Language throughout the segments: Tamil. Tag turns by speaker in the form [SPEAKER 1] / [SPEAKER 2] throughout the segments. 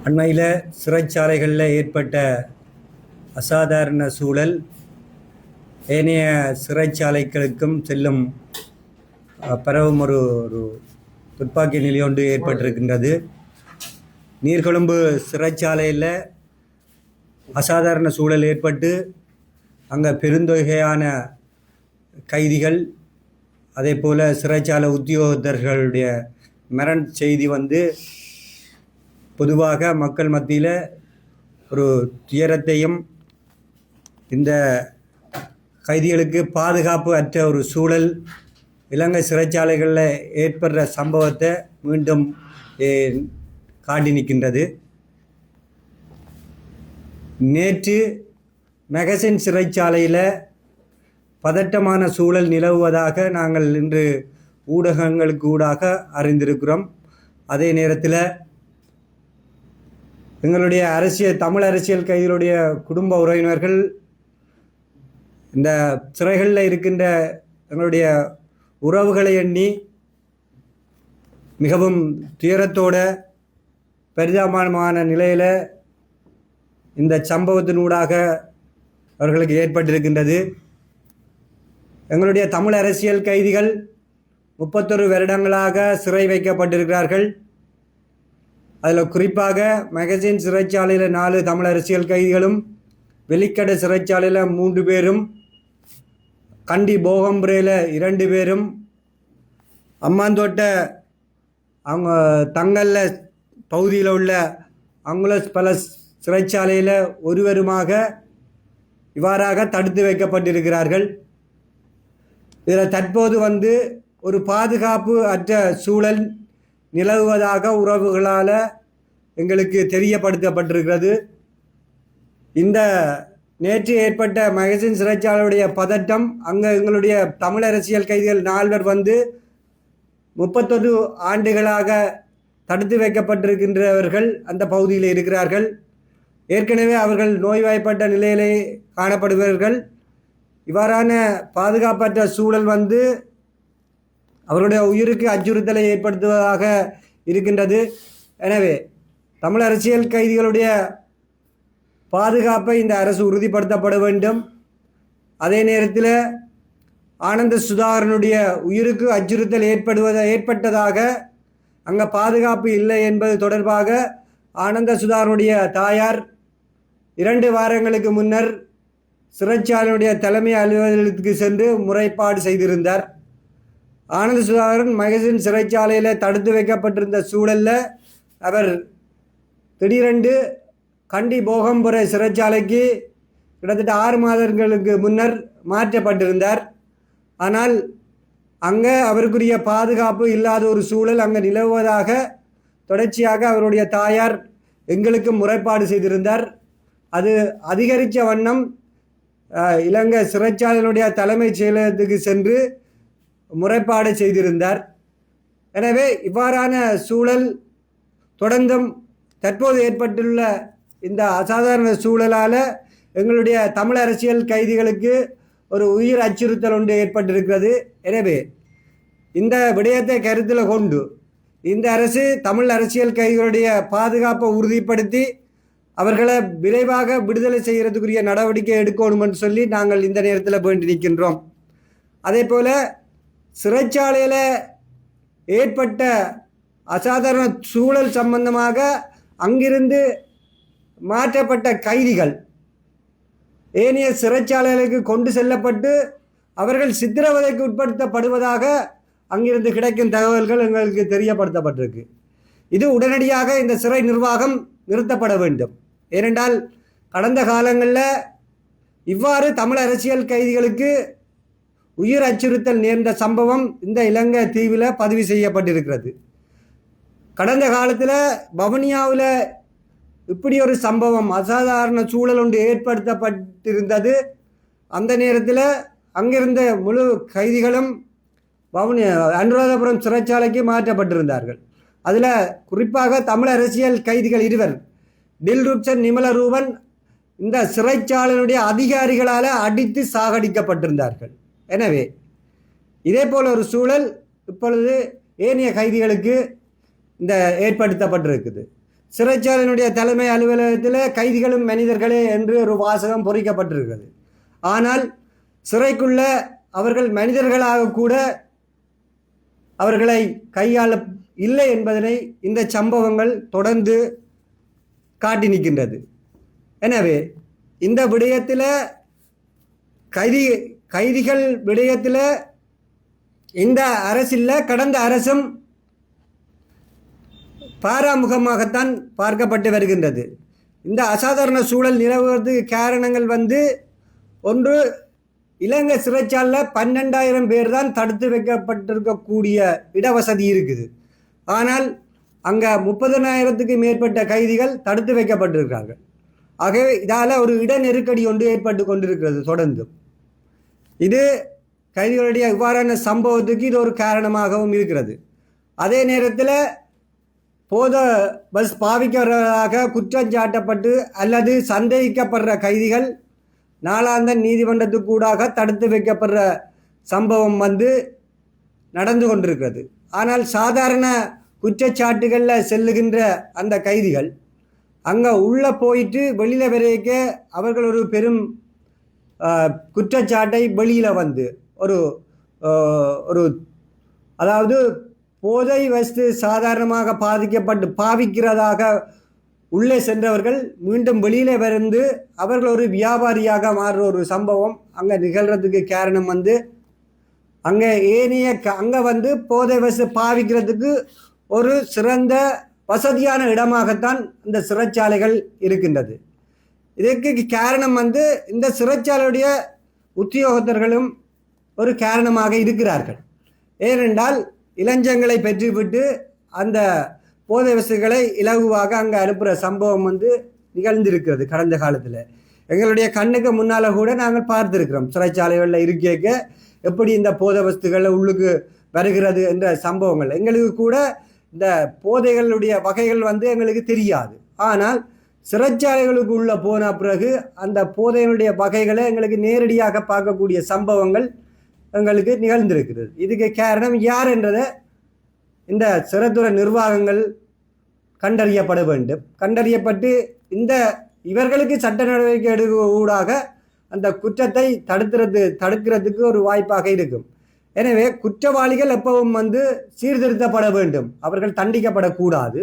[SPEAKER 1] அண்மையில் சிறைச்சாலைகளில் ஏற்பட்ட அசாதாரண சூழல் ஏனைய சிறைச்சாலைகளுக்கும் செல்லும் பரவும் ஒரு துப்பாக்கி நிலை ஒன்று ஏற்பட்டிருக்கின்றது. நீர்கொழும்பு சிறைச்சாலையில் அசாதாரண சூழல் ஏற்பட்டு அங்கே பெருந்தொகையான கைதிகள் அதே போல் சிறைச்சாலை உத்தியோகத்தர்களுடைய மரண செய்தி பொதுவாக மக்கள் மத்தியில் ஒரு துயரத்தையும் இந்த கைதிகளுக்கு பாதுகாப்பு அற்ற ஒரு சூழல் இலங்கை சிறைச்சாலைகளில் ஏற்படுற சம்பவத்தை மீண்டும் காட்டி நிற்கின்றது. நேற்று மெகசின் சிறைச்சாலையில் பதட்டமான சூழல் நிலவுவதாக நாங்கள் இன்று ஊடகங்களுக்கு ஊடாக அறிந்திருக்கிறோம். அதே நேரத்தில் எங்களுடைய தமிழ் அரசியல் கைதிகளுடைய குடும்ப உறவினர்கள் இந்த சிறைகளில் இருக்கின்ற எங்களுடைய உறவுகளை எண்ணி மிகவும் துயரத்தோட பரிதாபமான நிலையில் இந்த சம்பவத்தினூடாக அவர்களுக்கு ஏற்பட்டிருக்கின்றது. எங்களுடைய தமிழ் அரசியல் கைதிகள் 31 வருடங்களாக சிறை வைக்கப்பட்டிருக்கிறார்கள். அதில் குறிப்பாக மெகசின் சிறைச்சாலையில் 4 தமிழ் அரசியல் கைதிகளும், வெலிக்கடை சிறைச்சாலையில் 3 பேரும், கண்டி போகம்புரையில் 2 பேரும், அம்மாந்தோட்ட அவங்க தங்கல்ல பகுதியில் உள்ள அங்குலஸ் பலஸ் சிறைச்சாலையில் ஒருவருமாக இவ்வாறாக தடுத்து வைக்கப்பட்டிருக்கிறார்கள். இதில் தற்போது ஒரு பாதுகாப்பு அற்ற சூழல் நிலவுவதாக உறவுகளால் எங்களுக்கு தெரியப்படுத்தப்பட்டிருக்கிறது. இந்த நேற்று ஏற்பட்ட மெகசின் சிறைச்சாலையுடைய பதட்டம், அங்கே எங்களுடைய தமிழ் அரசியல் கைதிகள் 4 பேர் 31 ஆண்டுகளாக தடுத்து வைக்கப்பட்டிருக்கின்றவர்கள் அந்த பகுதியில் இருக்கிறார்கள். ஏற்கனவே அவர்கள் நோய்வாய்ப்பட்ட நிலையிலே காணப்படுபவர்கள். இவ்வாறான பாதுகாப்பற்ற சூழல் அவருடைய உயிருக்கு அச்சுறுத்தலை ஏற்படுத்துவதாக இருக்கின்றது. எனவே தமிழ் அரசியல் கைதிகளுடைய பாதுகாப்பை இந்த அரசு உறுதிப்படுத்தப்பட வேண்டும். அதே நேரத்தில் ஆனந்த சுதாகரனுடைய உயிருக்கு அச்சுறுத்தல் ஏற்பட்டதாக அங்கே பாதுகாப்பு இல்லை என்பது தொடர்பாக ஆனந்த சுதாகரனுடைய தாயார் 2 வாரங்களுக்கு முன்னர் சிறைச்சாலையுடைய தலைமை அலுவலகத்துக்கு சென்று முறைப்பாடு செய்திருந்தார். ஆனந்த சுதாகரன் மெகசின் சிறைச்சாலையில் தடுத்து வைக்கப்பட்டிருந்த சூழலில் அவர் திடீரென்று கண்டி போகம்புரை சிறைச்சாலைக்கு கிட்டத்தட்ட 6 மாதங்களுக்கு முன்னர் மாற்றப்பட்டிருந்தார். ஆனால் அங்கே அவருக்குரிய பாதுகாப்பு இல்லாத ஒரு சூழல் அங்கே நிலவுவதாக தொடர்ச்சியாக அவருடைய தாயார் எங்களுக்கு முறைப்பாடு செய்திருந்தார். அது அதிகரித்த வண்ணம் இலங்கை சிறைச்சாலையினுடைய தலைமைச் செயலகத்துக்கு சென்று முறைப்பாடு செய்திருந்தார். எனவே இவ்வாறான சூழல் தொடர்ந்தும் தற்போது ஏற்பட்டுள்ள இந்த அசாதாரண சூழலால் எங்களுடைய தமிழ் அரசியல் கைதிகளுக்கு ஒரு உயிர் அச்சுறுத்தல் ஒன்று ஏற்பட்டிருக்கிறது. எனவே இந்த விடயத்தை கருத்தில் கொண்டு இந்த அரசு தமிழ் அரசியல் கைதிகளுடைய பாதுகாப்பை உறுதிப்படுத்தி அவர்களை விரைவாக விடுதலை செய்கிறதுக்குரிய நடவடிக்கை எடுக்கணும் என்று சொல்லி நாங்கள் இந்த நேரத்தில் வேண்டி நிற்கின்றோம். அதே போல் சிறைச்சாலையில் ஏற்பட்ட அசாதாரண சூழல் சம்பந்தமாக அங்கிருந்து மாற்றப்பட்ட கைதிகள் ஏனைய சிறைச்சாலைகளுக்கு கொண்டு செல்லப்பட்டு அவர்கள் சித்திரவதைக்கு உட்படுத்தப்படுவதாக அங்கிருந்து கிடைக்கும் தகவல்கள் எங்களுக்கு தெரியப்படுத்தப்பட்டிருக்கு. இது உடனடியாக இந்த சிறை நிர்வாகம் நிறுத்தப்பட வேண்டும். ஏனென்றால் கடந்த காலங்களில் இவ்வாறு தமிழ் அரசியல் கைதிகளுக்கு உயிர் அச்சுறுத்தல் நேர்ந்த சம்பவம் இந்த இலங்கை தீவில் பதிவு செய்யப்பட்டிருக்கிறது. கடந்த காலத்தில் வவுனியாவில் இப்படி ஒரு சம்பவம் அசாதாரண சூழல் ஒன்று ஏற்படுத்தப்பட்டிருந்தது. அந்த நேரத்தில் அங்கிருந்த முழு கைதிகளும் அனுராதபுரம் சிறைச்சாலைக்கு மாற்றப்பட்டிருந்தார்கள். அதில் குறிப்பாக தமிழ் அரசியல் கைதிகள் 2 டில்ருட்சன் நிமலரூபன் இந்த சிறைச்சாலையினுடைய அதிகாரிகளால் அடித்து சாகடிக்கப்பட்டிருந்தார்கள். எனவே இதே போல் ஒரு சூழல் இப்பொழுது ஏனைய கைதிகளுக்கு இந்த ஏற்படுத்தப்பட்டிருக்குது. சிறைச்சாலையினுடைய தலைமை அலுவலகத்தில் கைதிகளும் மனிதர்களே என்று ஒரு வாசகம் பொறிக்கப்பட்டிருக்கிறது. ஆனால் சிறைக்குள்ள அவர்கள் மனிதர்களாக கூட அவர்களை கையாள இல்லை என்பதனை இந்த சம்பவங்கள் தொடர்ந்து காட்டி நிற்கின்றது. எனவே இந்த விடயத்தில் கைதிகள் விடயத்தில் இந்த அரசில் கடந்த அரசும் பாராமுகமாகத்தான் பார்க்கப்பட்டு வருகின்றது. இந்த அசாதாரண சூழல் நிலவுவதற்கு காரணங்கள் ஒன்று, இலங்கை சிறைச்சாலையில் 12,000 பேர் தான் தடுத்து வைக்கப்பட்டிருக்கக்கூடிய இடவசதி இருக்குது. ஆனால் அங்கே 30,000க்கு மேற்பட்ட கைதிகள் தடுத்து வைக்கப்பட்டிருக்கிறார்கள். ஆகவே இதால் ஒரு இட நெருக்கடி ஒன்று ஏற்பட்டு கொண்டிருக்கிறது தொடர்ந்து. இது கைதிகளுடைய இவ்வாறான சம்பவத்துக்கு இது ஒரு காரணமாகவும் இருக்கிறது. அதே நேரத்தில் பஸ் பாவிக்கிறதாக குற்றம் சாட்டப்பட்டு அல்லது சந்தேகிக்கப்படுற கைதிகள் நாளாந்த நீதிமன்றத்துக்கூடாக தடுத்து வைக்கப்படுற சம்பவம் நடந்து கொண்டிருக்கிறது. ஆனால் சாதாரண குற்றச்சாட்டுகளில் செல்லுகின்ற அந்த கைதிகள் அங்கே உள்ளே போயிட்டு வெளியில் வரைக்க அவர்கள் ஒரு பெரும் குற்றச்சாட்டை வெளியில் ஒரு அதாவது போதை வஸ்து சாதாரணமாக பாவிக்கிறதாக உள்ளே சென்றவர்கள் மீண்டும் வெளியிலே வந்து அவர்கள் ஒரு வியாபாரியாக மாறுற ஒரு சம்பவம் அங்கே நிகழ்கிறதுக்கு காரணம் அங்கே அங்கே போதை வஸ்து பாவிக்கிறதுக்கு ஒரு சிறந்த வசதியான இடமாகத்தான் இந்த சிறைச்சாலைகள் இருக்கின்றது. இதற்கு காரணம் இந்த சிறைச்சாலையுடைய உத்தியோகத்தர்களும் ஒரு காரணமாக இருக்கிறார்கள். ஏனென்றால் இளஞ்சங்களை பெற்றுவிட்டு அந்த போதை வஸ்துகளை இலகுவாக அங்கே அனுப்புகிற சம்பவம் நிகழ்ந்திருக்கிறது. கடந்த காலத்தில் எங்களுடைய கண்ணுக்கு முன்னால் கூட நாங்கள் பார்த்துருக்கிறோம். சிறைச்சாலைகளில் இருக்க எப்படி இந்த போதை வஸ்துகள் உள்ளுக்கு வருகிறது என்ற சம்பவங்கள். எங்களுக்கு கூட இந்த போதைகளுடைய வகைகள் எங்களுக்கு தெரியாது. ஆனால் சிறைச்சாலைகளுக்கு உள்ள போன பிறகு அந்த போதைகளுடைய வகைகளை எங்களுக்கு நேரடியாக பார்க்கக்கூடிய சம்பவங்கள் எங்களுக்கு நிகழ்ந்திருக்கிறது. இதுக்கு காரணம் யார் என்றதை இந்த சிறைத்துறை நிர்வாகங்கள் கண்டறியப்பட வேண்டும். கண்டறியப்பட்டு இவர்களுக்கு சட்ட நடவடிக்கை எடுக்க அந்த குற்றத்தை தடுக்கிறதுக்கு ஒரு வாய்ப்பாக இருக்கும். எனவே குற்றவாளிகள் எப்பவும் சீர்திருத்தப்பட வேண்டும். அவர்கள் தண்டிக்கப்படக்கூடாது.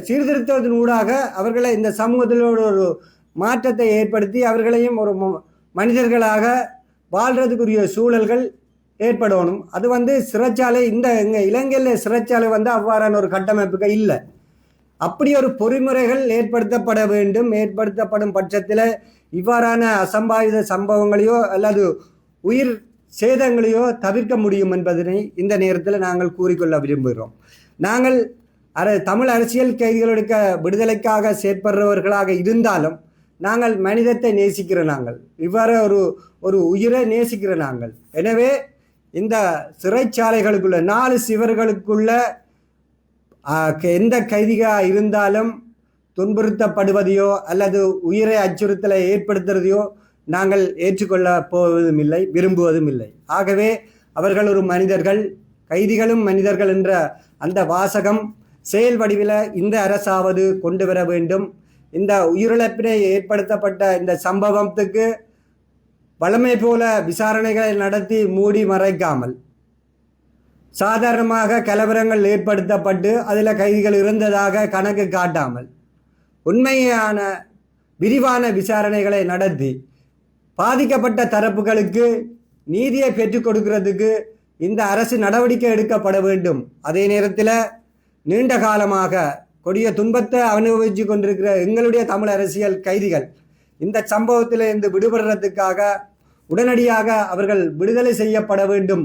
[SPEAKER 1] சீர்திருத்தத்தின் ஊடாக அவர்களை இந்த சமூகத்திலோடு ஒரு மாற்றத்தை ஏற்படுத்தி அவர்களையும் ஒரு மனிதர்களாக வாழ்கிறதுக்குரிய சூழல்கள் ஏற்படணும். அது சிறைச்சாலை எங்கள் இலங்கையில் சிறைச்சாலை அவ்வாறான ஒரு கட்டமைப்புகள் இல்லை. அப்படி ஒரு பொறிமுறைகள் ஏற்படுத்தப்பட வேண்டும். ஏற்படுத்தப்படும் பட்சத்தில் இவ்வாறான அசம்பாவித சம்பவங்களையோ அல்லது உயிர் சேதங்களையோ தவிர்க்க முடியும் என்பதனை இந்த நேரத்தில் நாங்கள் கூறிக்கொள்ள விரும்புகிறோம். நாங்கள் தமிழ் அரசியல் கைதிகளுடைய விடுதலைக்காக செயற்படுறவர்களாக இருந்தாலும் நாங்கள் மனிதத்தை நேசிக்கிற நாங்கள், இவ்வாறு ஒரு உயிரை நேசிக்கிற நாங்கள். எனவே இந்த சிறைச்சாலைகளுக்குள்ள 4 சிவர்களுக்குள்ள எந்த கைதிகளாக இருந்தாலும் துன்புறுத்தப்படுவதையோ அல்லது உயிரை அச்சுறுத்தலை ஏற்படுத்துறதையோ நாங்கள் ஏற்றுக்கொள்ள போவதும் இல்லை, விரும்புவதும் இல்லை. ஆகவே அவர்கள் ஒரு மனிதர்கள், கைதிகளும் மனிதர்கள் என்ற அந்த வாசகம் செயல் வடிவில் இந்த அரசாவது கொண்டு வர வேண்டும். இந்த உயிரிழப்பினை ஏற்படுத்தப்பட்ட இந்த சம்பவத்துக்கு வழமை போல விசாரணைகளை நடத்தி மூடி மறைக்காமல், சாதாரணமாக கலவரங்கள் ஏற்படுத்தப்பட்டு அதில் கைதிகள் இருந்ததாக கணக்கு காட்டாமல் உண்மையான விரிவான விசாரணைகளை நடத்தி பாதிக்கப்பட்ட தரப்புகளுக்கு நீதியை பெற்றுக் கொடுக்கிறதுக்கு இந்த அரசு நடவடிக்கை எடுக்கப்பட வேண்டும். அதே நேரத்தில் நீண்ட காலமாக கொடிய துன்பத்தை அனுபவித்து கொண்டிருக்கிற எங்களுடைய தமிழ் அரசியல் கைதிகள் இந்த சம்பவத்திலிருந்து விடுபடுறதுக்காக உடனடியாக அவர்கள் விடுதலை செய்யப்பட வேண்டும்.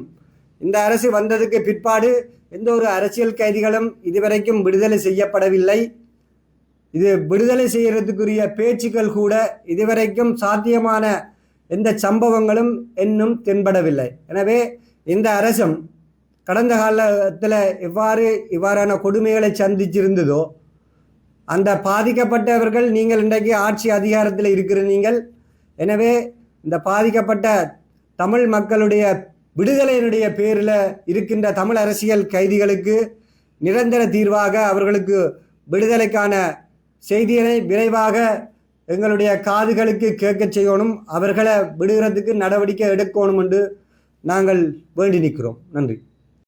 [SPEAKER 1] இந்த அரசு வந்ததுக்கு பிற்பாடு எந்த ஒரு அரசியல் கைதிகளும் இதுவரைக்கும் விடுதலை செய்யப்படவில்லை. இது விடுதலை செய்யறதுக்குரிய பேச்சுக்கள் கூட இதுவரைக்கும் சாத்தியமான எந்த சம்பவங்களும் இன்னும் தென்படவில்லை. எனவே இந்த அரசும் கடந்த காலத்தில் இவ்வாறான கொடுமைகளை சந்திச்சிருந்ததோ அந்த பாதிக்கப்பட்டவர்கள் நீங்கள் இன்றைக்கு ஆட்சி அதிகாரத்தில் இருக்கிற நீங்கள். எனவே இந்த பாதிக்கப்பட்ட தமிழ் மக்களுடைய விடுதலையினுடைய பேரில் இருக்கின்ற தமிழ் அரசியல் கைதிகளுக்கு நிரந்தர தீர்வாக அவர்களுக்கு விடுதலைக்கான செய்திகளை விரைவாக எங்களுடைய காதுகளுக்கு கேட்க செய்யணும். அவர்களை விடுகிறதுக்கு நடவடிக்கை எடுக்கணும் என்று நாங்கள் வேண்டி நிற்கிறோம். நன்றி.